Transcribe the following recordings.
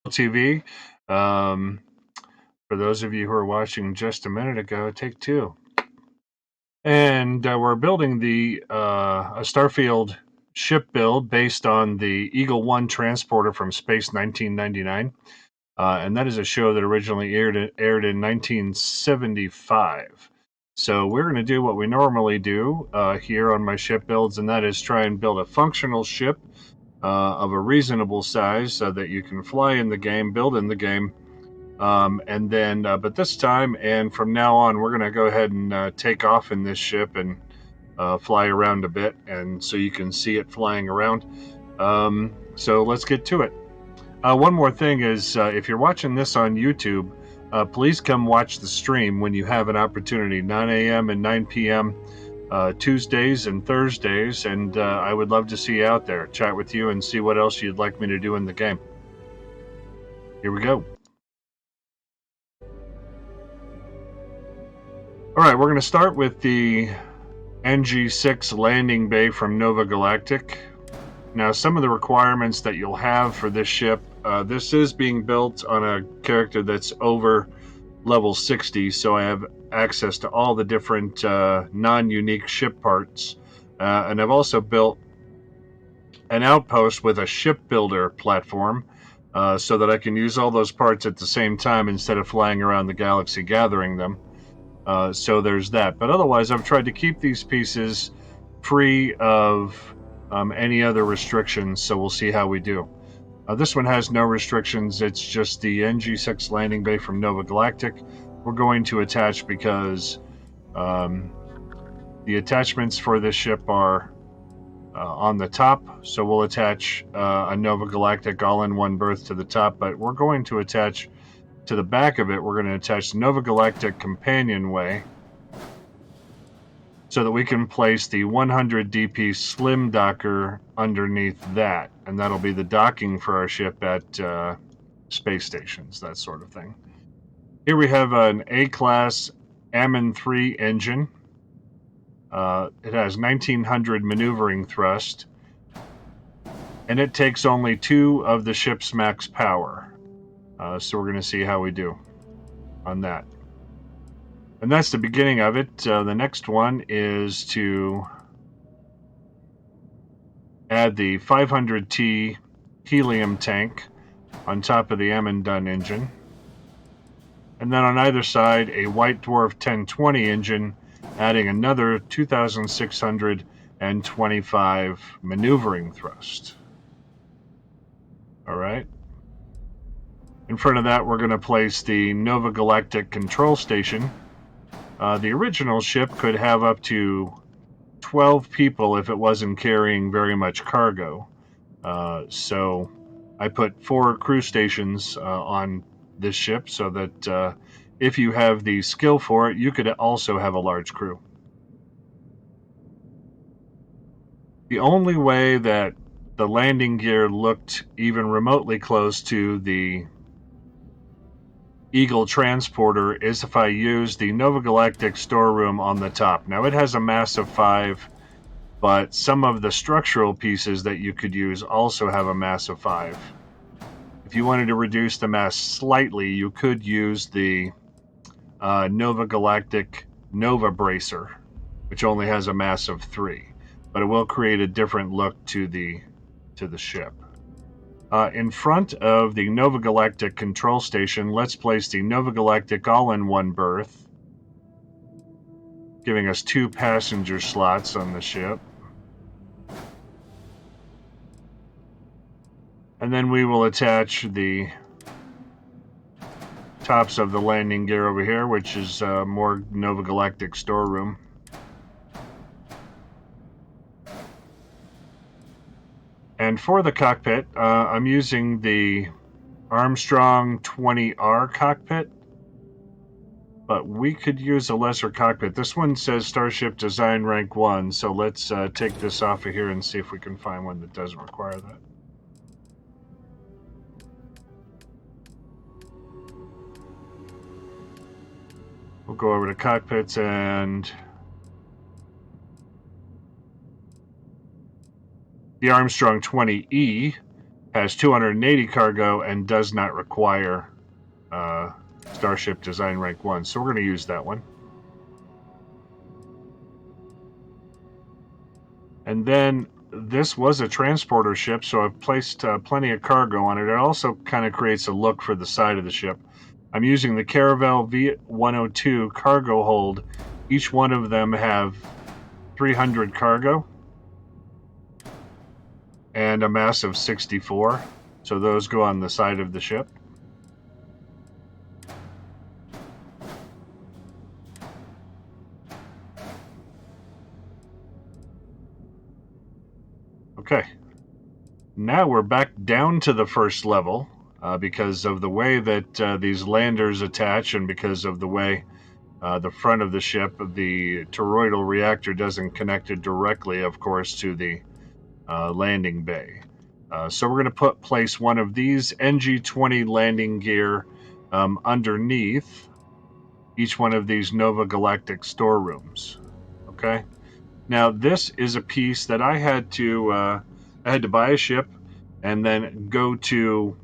TV. Um, for those of you who are watching just a minute ago, take two. And we're building a Starfield ship build based on the Eagle-1 transporter from Space 1999. And that is a show that originally aired in 1975. So we're going to do what we normally do here on my ship builds, and that is try and build a functional ship of a reasonable size so that you can fly in the game, build in the game. And then, but this time and from now on, we're going to go ahead and take off in this ship and fly around a bit, and so you can see it flying around. So let's get to it. One more thing is, if you're watching this on YouTube, please come watch the stream when you have an opportunity, 9 a.m. and 9 p.m. Tuesdays and Thursdays, and I would love to see you out there, chat with you, and see what else you'd like me to do in the game. Here we go. All right, we're going to start with the NG6 landing bay from Nova Galactic. Now, some of the requirements that you'll have for this ship, this is being built on a character that's over level 60, so I have access to all the different non-unique ship parts. And I've also built an outpost with a shipbuilder platform so that I can use all those parts at the same time instead of flying around the galaxy gathering them. So there's that. But otherwise, I've tried to keep these pieces free of any other restrictions, so we'll see how we do. This one has no restrictions. It's just the NG6 landing bay from Nova Galactic. We're going to attach because the attachments for this ship are on the top, so we'll attach a Nova Galactic all-in-one berth to the top, but we're going to attach to the back of it, we're going to attach the Nova Galactic companionway so that we can place the 100 DP slim docker underneath that, and that'll be the docking for our ship at space stations, that sort of thing. Here we have an A-class Ammon 3 engine. It has 1900 maneuvering thrust, and it takes only 2 of the ship's max power. So we're going to see how we do on that. And that's the beginning of it. The next one is to add the 500T helium tank on top of the Ammon engine. And then on either side, a White Dwarf 1020 engine, adding another 2,625 maneuvering thrust. All right. In front of that, we're going to place the Nova Galactic control station. The original ship could have up to 12 people if it wasn't carrying very much cargo. So I put 4 crew stations on this ship so that if you have the skill for it, you could also have a large crew. The only way that the landing gear looked even remotely close to the Eagle transporter is if I use the Nova Galactic storeroom on the top. Now it has a mass of 5, but some of the structural pieces that you could use also have a mass of 5. If you wanted to reduce the mass slightly, you could use the Nova Galactic Nova Bracer, which only has a mass of 3, but it will create a different look to the ship. In front of the Nova Galactic control station, let's place the Nova Galactic all-in-one berth, giving us 2 passenger slots on the ship. And then we will attach the tops of the landing gear over here, which is more Nova Galactic storeroom. And for the cockpit, I'm using the Armstrong 20R cockpit, but we could use a lesser cockpit. This one says Starship Design Rank 1, so let's take this off of here and see if we can find one that doesn't require that. We'll go over to cockpits, and the Armstrong 20E has 280 cargo and does not require Starship Design Rank 1. So we're going to use that one. And then this was a transporter ship, so I've placed plenty of cargo on it. It also kind of creates a look for the side of the ship. I'm using the Caravel V102 cargo hold. Each one of them have 300 cargo and a mass of 64. So those go on the side of the ship. Okay, now we're back down to the first level because of the way that these landers attach and because of the way the front of the ship, the toroidal reactor doesn't connect it directly, of course, to the landing bay. So we're going to place one of these NG-20 landing gear underneath each one of these Nova Galactic storerooms. Okay. Now this is a piece that I had to buy a ship and then go to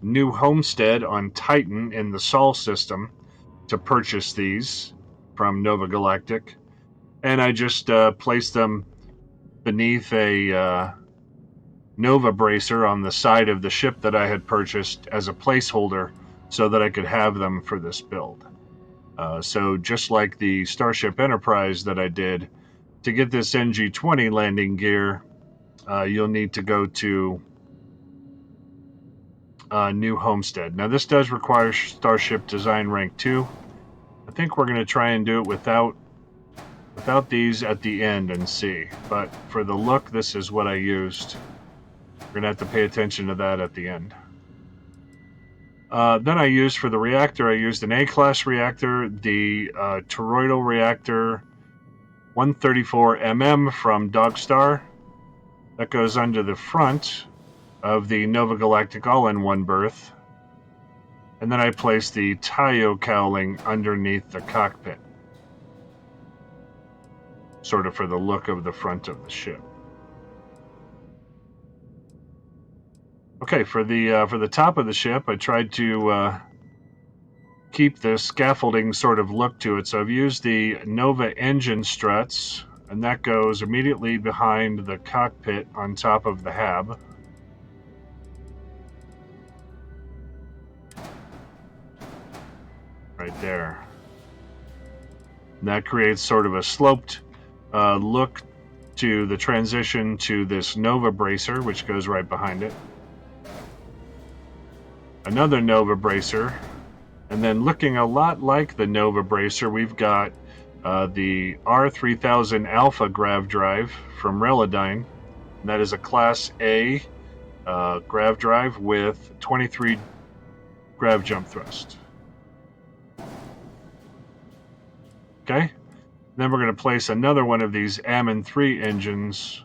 New Homestead on Titan in the Sol system to purchase these from Nova Galactic, and I just placed them beneath a Nova bracer on the side of the ship that I had purchased as a placeholder so that I could have them for this build. So just like the Starship Enterprise that I did, to get this NG-20 landing gear, you'll need to go to New Homestead. Now this does require Starship Design Rank 2. I think we're going to try and do it without these at the end and see. But for the look, this is what I used. We're going to have to pay attention to that at the end. Then I used, for the reactor, I used an A-class reactor, the toroidal reactor 134mm from Dogstar. That goes under the front of the Nova Galactic all-in-one berth. And then I placed the Tayo cowling underneath the cockpit, sort of for the look of the front of the ship. Okay, for the top of the ship, I tried to keep the scaffolding sort of look to it. So I've used the Nova engine struts, and that goes immediately behind the cockpit on top of the hab. Right there. And that creates sort of a sloped look to the transition to this Nova bracer, which goes right behind it. Another Nova bracer, and then looking a lot like the Nova bracer, we've got the R3000 Alpha grav drive from Relodyne. And that is a Class A grav drive with 23 grav jump thrust. Okay, then we're going to place another one of these Ammon 3 engines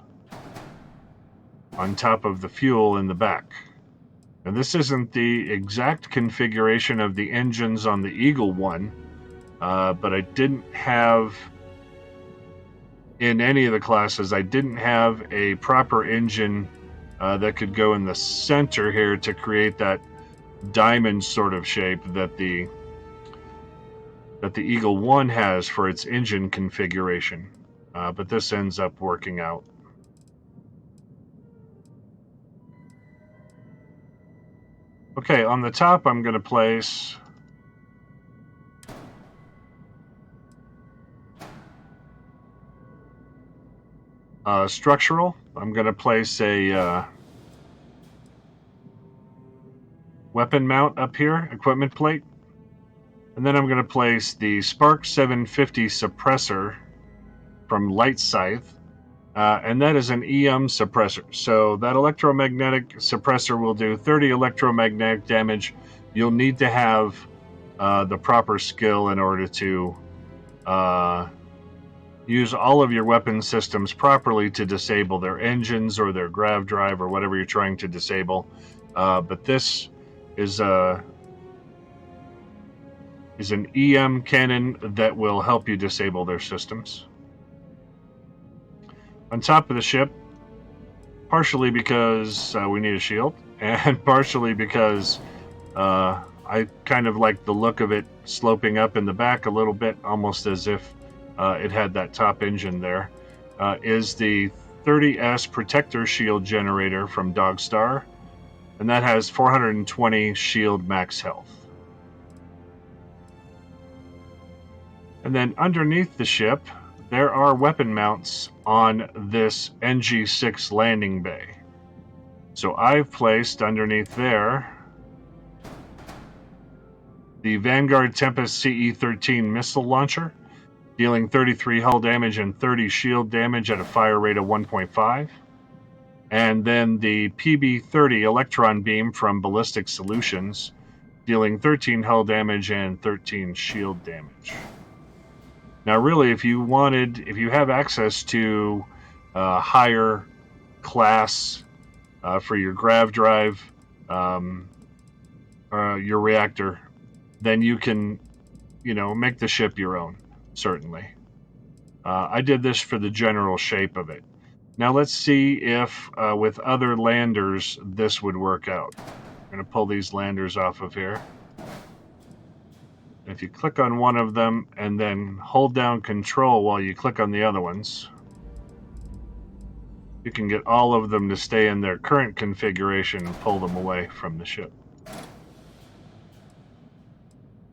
on top of the fuel in the back. And this isn't the exact configuration of the engines on the Eagle-1, but I didn't have, in any of the classes, I didn't have a proper engine that could go in the center here to create that diamond sort of shape that the Eagle-1 has for its engine configuration. But this ends up working out. Okay, on the top I'm going to place structural. I'm going to place a weapon mount up here, equipment plate. And then I'm going to place the Spark 750 suppressor from Light Scythe. And that is an EM suppressor. So that electromagnetic suppressor will do 30 electromagnetic damage. You'll need to have the proper skill in order to use all of your weapon systems properly to disable their engines or their grav drive or whatever you're trying to disable. But this is an EM cannon that will help you disable their systems. On top of the ship, partially because we need a shield, and partially because I kind of like the look of it sloping up in the back a little bit, almost as if it had that top engine there, is the 30S protector shield generator from Dogstar, and that has 420 shield max health. And then underneath the ship, there are weapon mounts on this NG6 landing bay. So I've placed underneath there the Vanguard Tempest CE-13 missile launcher, dealing 33 hull damage and 30 shield damage at a fire rate of 1.5. And then the PB-30 electron beam from Ballistic Solutions, dealing 13 hull damage and 13 shield damage. Now, really, if you have access to higher class for your grav drive, your reactor, then you can, make the ship your own, certainly. I did this for the general shape of it. Now let's see if with other landers this would work out. I'm going to pull these landers off of here. If you click on one of them and then hold down Control while you click on the other ones, you can get all of them to stay in their current configuration and pull them away from the ship.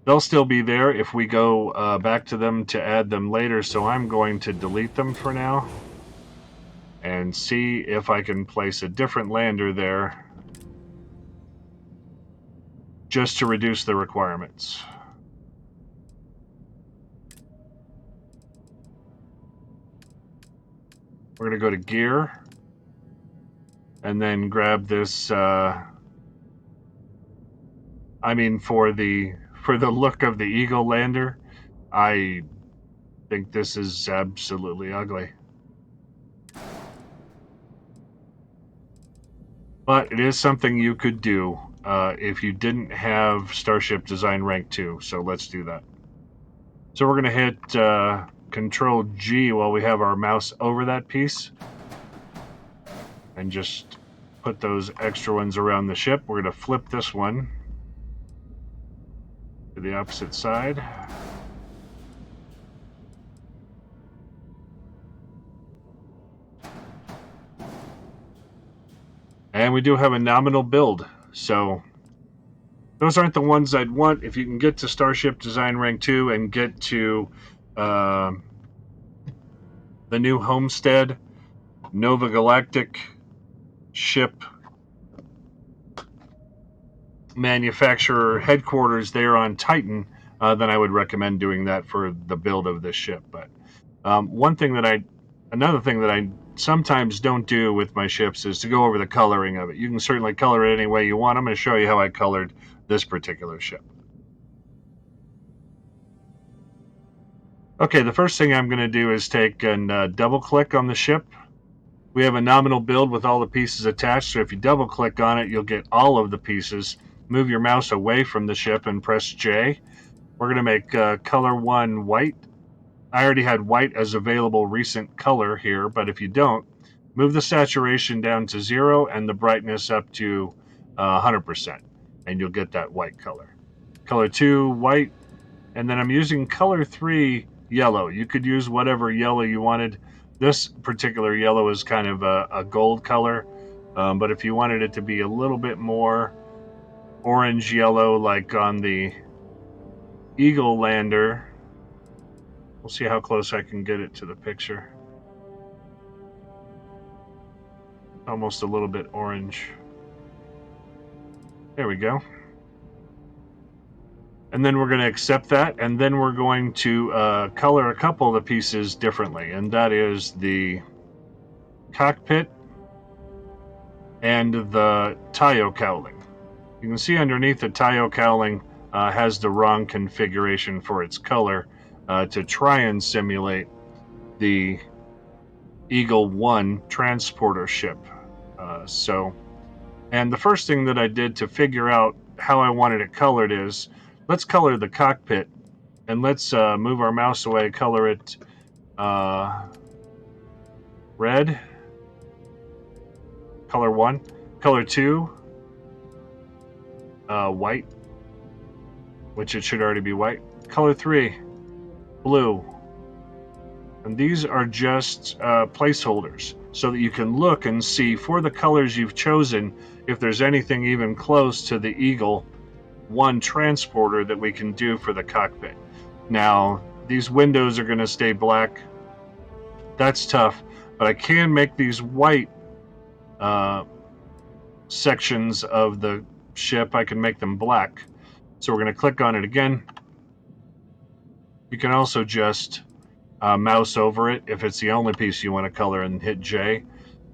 They'll still be there if we go back to them to add them later, so I'm going to delete them for now and see if I can place a different lander there just to reduce the requirements. We're going to go to gear and then grab this for the look of the Eagle lander, I think this is absolutely ugly. But it is something you could do if you didn't have Starship Design Rank 2, so let's do that. So we're going to hit Control G while we have our mouse over that piece, and just put those extra ones around the ship. We're going to flip this one to the opposite side. And we do have a nominal build, so those aren't the ones I'd want. If you can get to Starship Design Rank 2 and get to the new Homestead, Nova Galactic ship manufacturer headquarters there on Titan, then I would recommend doing that for the build of this ship. But another thing that I sometimes don't do with my ships is to go over the coloring of it. You can certainly color it any way you want. I'm going to show you how I colored this particular ship. Okay, the first thing I'm going to do is take and double click on the ship. We have a nominal build with all the pieces attached, so if you double click on it, you'll get all of the pieces. Move your mouse away from the ship and press J. We're going to make color 1 white. I already had white as available recent color here, but if you don't, move the saturation down to 0 and the brightness up to 100%, and you'll get that white color. Color 2 white, and then I'm using color 3 yellow. You could use whatever yellow you wanted. This particular yellow is kind of a gold color, but if you wanted it to be a little bit more orange yellow like on the Eagle lander, we'll see how close I can get it to the picture. Almost a little bit orange. There we go. And then we're going to accept that, and then we're going to color a couple of the pieces differently, and that is the cockpit and the Tayo cowling. You can see underneath the Tayo cowling has the wrong configuration for its color to try and simulate the Eagle-1 transporter ship. And the first thing that I did to figure out how I wanted it colored is, let's color the cockpit, and let's move our mouse away, color it red, color 1, color 2, white, which it should already be white. Color 3, blue. And these are just placeholders so that you can look and see for the colors you've chosen if there's anything even close to the Eagle-1 transporter that we can do for the cockpit. Now, these windows are going to stay black. That's tough, but I can make these white sections of the ship. I can make them black. So we're going to click on it again. You can also just mouse over it if it's the only piece you want to color and hit J.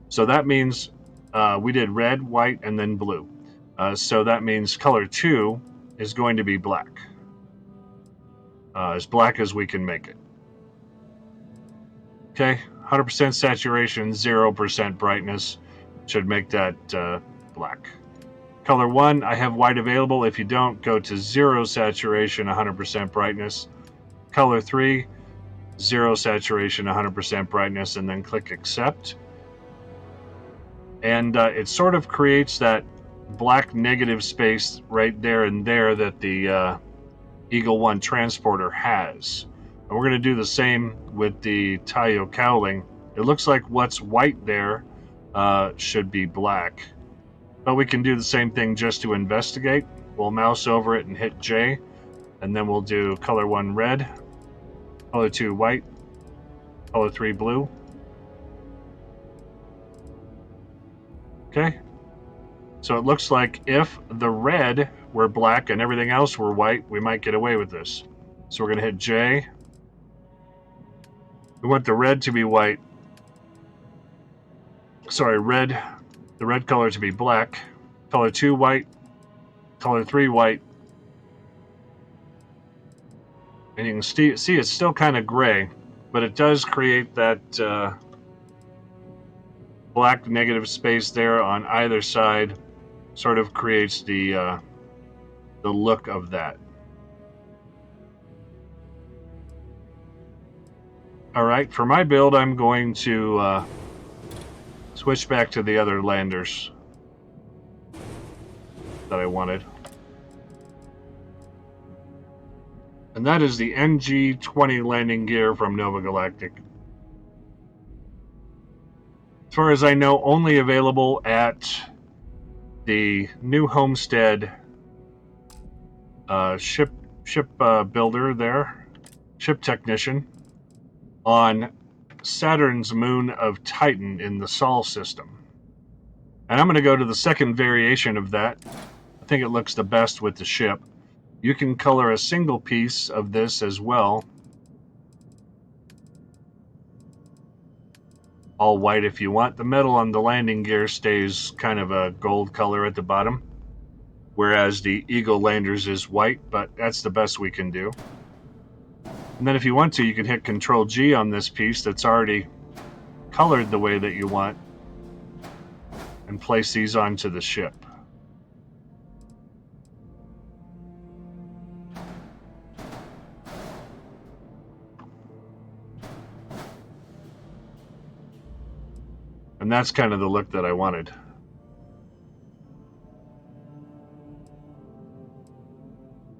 So that means we did red, white, and then blue. So that means color 2 is going to be black. As black as we can make it. Okay, 100% saturation, 0% brightness should make that black. Color 1, I have white available. If you don't, go to 0 saturation, 100% brightness. Color 3, 0 saturation, 100% brightness, and then click accept. And it sort of creates that black negative space right there and there that the Eagle-1 transporter has. And we're going to do the same with the Tayo cowling. It looks like what's white there should be black. But we can do the same thing just to investigate. We'll mouse over it and hit J. And then we'll do color 1 red, color 2 white, color 3 blue. Okay. So it looks like if the red were black and everything else were white, we might get away with this. So we're going to hit J. We want the red to be white. Sorry, red. The red color to be black. Color 2 white. Color 3 white. And you can see it's still kind of gray, but it does create that black negative space there on either side. Sort of creates the look of that. All right, for my build, I'm going to switch back to the other landers that I wanted. And that is the NG-20 landing gear from Nova Galactic. As far as I know, only available at the New Homestead ship builder there, ship technician, on Saturn's moon of Titan in the Sol system. And I'm going to go to the second variation of that. I think it looks the best with the ship. You can color a single piece of this as well. All white if you want. The metal on the landing gear stays kind of a gold color at the bottom, whereas the Eagle landers is white, but that's the best we can do. And then if you want to, you can hit Control G on this piece that's already colored the way that you want and place these onto the ship. And that's kind of the look that I wanted.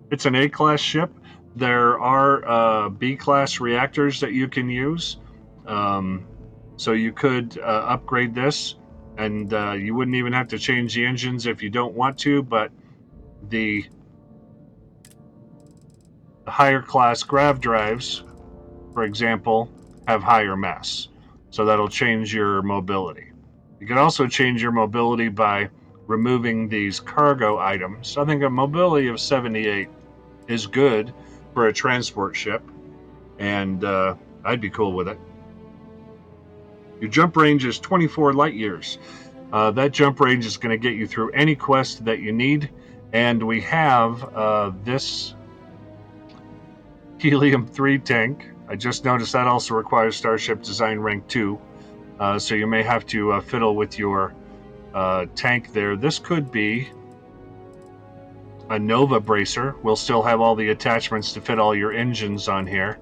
It's an A-class ship. There are B-class reactors that you can use. So you could upgrade this, and you wouldn't even have to change the engines if you don't want to, but the higher class grav drives, for example, have higher mass. So that'll change your mobility. You can also change your mobility by removing these cargo items. I think a mobility of 78 is good for a transport ship, and I'd be cool with it. Your jump range is 24 light years. That jump range is going to get you through any quest that you need, and we have this helium-3 tank. I just noticed that also requires Starship Design Rank 2, so you may have to fiddle with your tank there. This could be a Nova bracer. We'll still have all the attachments to fit all your engines on here,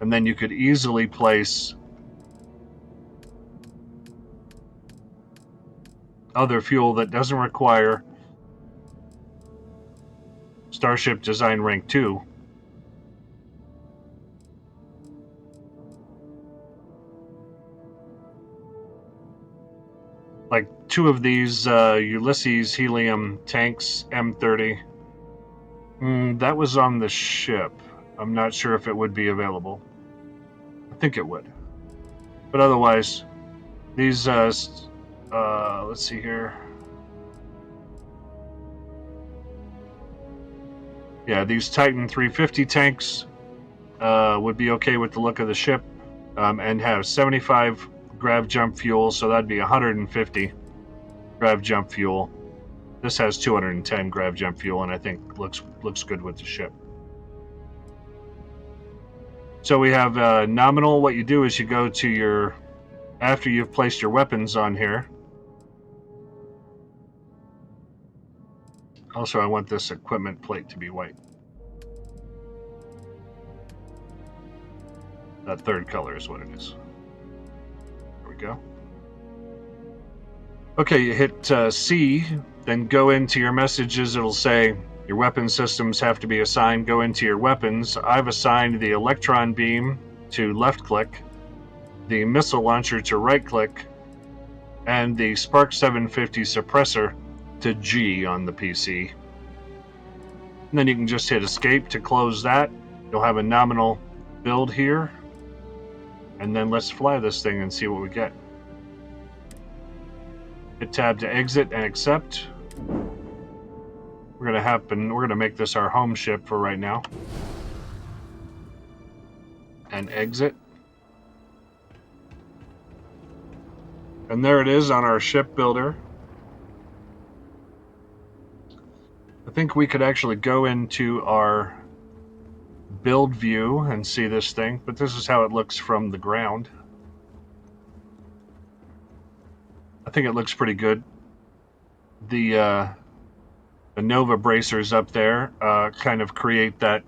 and then you could easily place other fuel that doesn't require Starship Design Rank 2. Like 2 of these Ulysses helium tanks, M30. That was on the ship. I'm not sure if it would be available. I think it would. But otherwise, these, let's see here. Yeah, these Titan 350 tanks would be okay with the look of the ship, and have 75 grav jump fuel, so that'd be 150 grav jump fuel. This has 210 grav jump fuel, and I think looks good with the ship. So we have nominal. What you do is you go to your, after you've placed your weapons on here. Also, I want this equipment plate to be white. That third color is what it is. There we go. Okay, you hit C, then go into your messages. It'll say your weapon systems have to be assigned. Go into your weapons. I've assigned the electron beam to left click, the missile launcher to right click, and the Spark 750 suppressor to G on the PC. And then you can just hit escape to close that. You'll have a nominal build here. And then let's fly this thing and see what we get. Hit tab to exit and accept. We're gonna make this our home ship for right now. And exit. And there it is on our ship builder. I think we could actually go into our build view and see this thing, but this is how it looks from the ground. I think it looks pretty good. The Nova bracers up there kind of create that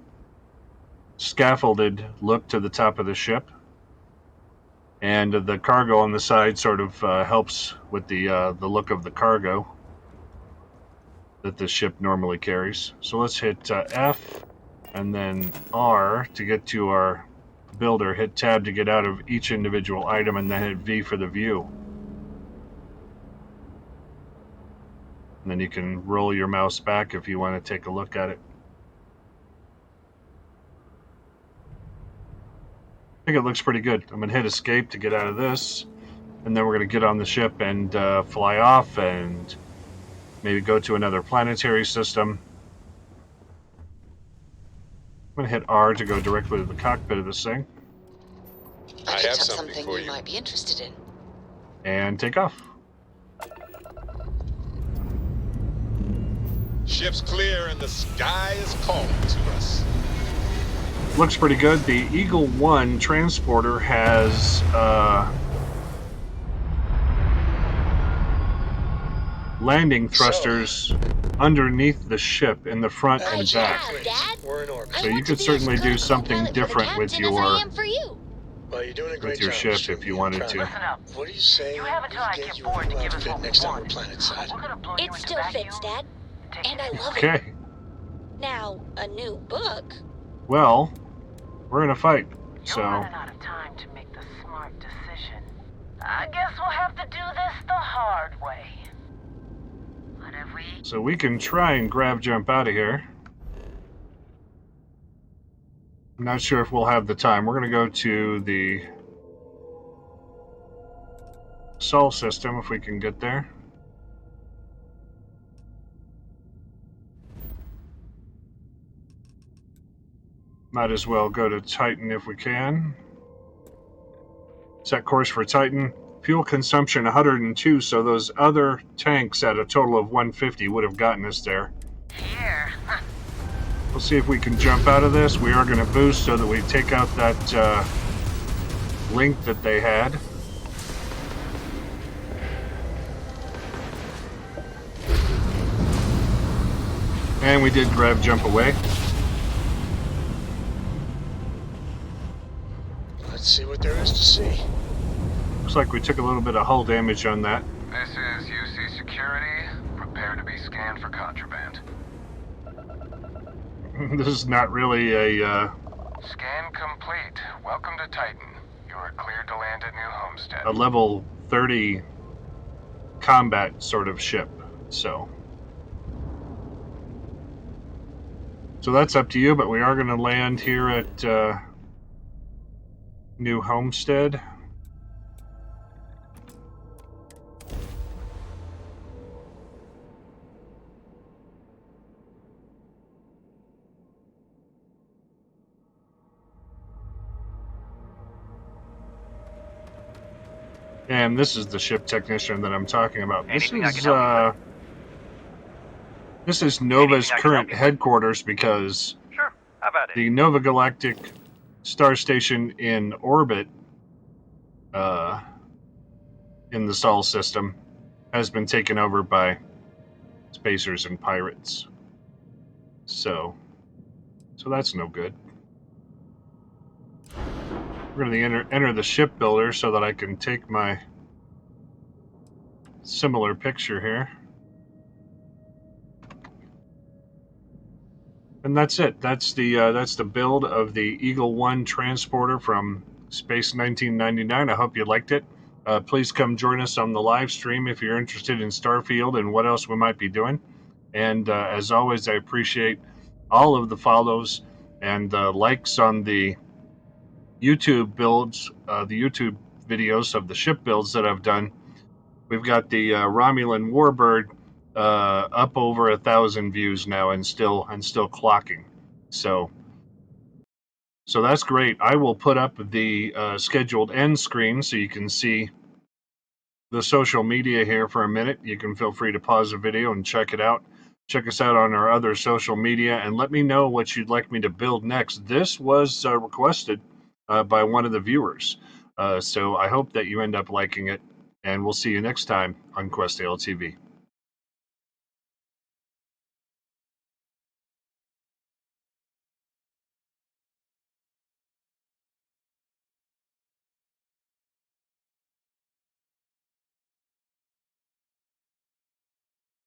scaffolded look to the top of the ship, and the cargo on the side sort of helps with the look of the cargo that the ship normally carries. So let's hit F and then R to get to our builder. Hit tab to get out of each individual item, and then hit V for the view. And then you can roll your mouse back if you want to take a look at it. I think it looks pretty good. I'm going to hit escape to get out of this, and then we're going to get on the ship and fly off and maybe go to another planetary system. I'm going to hit R to go directly to the cockpit of this thing. I have something for you might be interested in. And take off. Ship's clear and the sky is calling to us. Looks pretty good. The Eagle-1 transporter has landing thrusters underneath the ship in the front and back. We're in orbit. So you could certainly do something different with your Well, you're doing a great job, ship if you wanted to. Listen up. What are you saying? You have until I get bored to give us what we next time we're want. planet side. We're gonna blow you It into still vacuum fits, Dad. take And you I to love space. it. Okay. Now, a new book. Well, we're in a fight. You're So running out of time to make the smart decision. I guess we'll have to do this the hard way. What have we? we can try and grav jump out of here. I'm not sure if we'll have the time. We're going to go to the Sol system if we can get there. Might as well go to Titan if we can. Set course for Titan. Fuel consumption 102, so those other tanks at a total of 150 would have gotten us there. Here. We'll see if we can jump out of this. We are going to boost so that we take out that link that they had. And we did grav jump away. Let's see what there is to see. Looks like we took a little bit of hull damage on that. This is UC Security. Prepare to be scanned for contraband. This is not really a Scan complete. Welcome to Titan. You are cleared to land at New Homestead. a level 30 combat sort of ship. So that's up to you, but we are going to land here at New Homestead. And this is the ship technician that I'm talking about. This is Nova's current headquarters because Sure, how about it? the Nova Galactic star station in orbit in the Sol system has been taken over by spacers and pirates. So that's no good. We're going to enter the shipbuilder so that I can take my similar picture here. And that's it. That's the build of the Eagle-1 transporter from Space 1999. I hope you liked it. Please come join us on the live stream if you're interested in Starfield and what else we might be doing. And as always, I appreciate all of the follows and likes on the YouTube builds, the YouTube videos of the ship builds that I've done. We've got the Romulan Warbird up over 1,000 views now and still clocking. So that's great. I will put up the scheduled end screen so you can see the social media here for a minute. You can feel free to pause the video and check it out. Check us out on our other social media and let me know what you'd like me to build next. This was requested by one of the viewers. So I hope that you end up liking it, and we'll see you next time on Quest ALTV.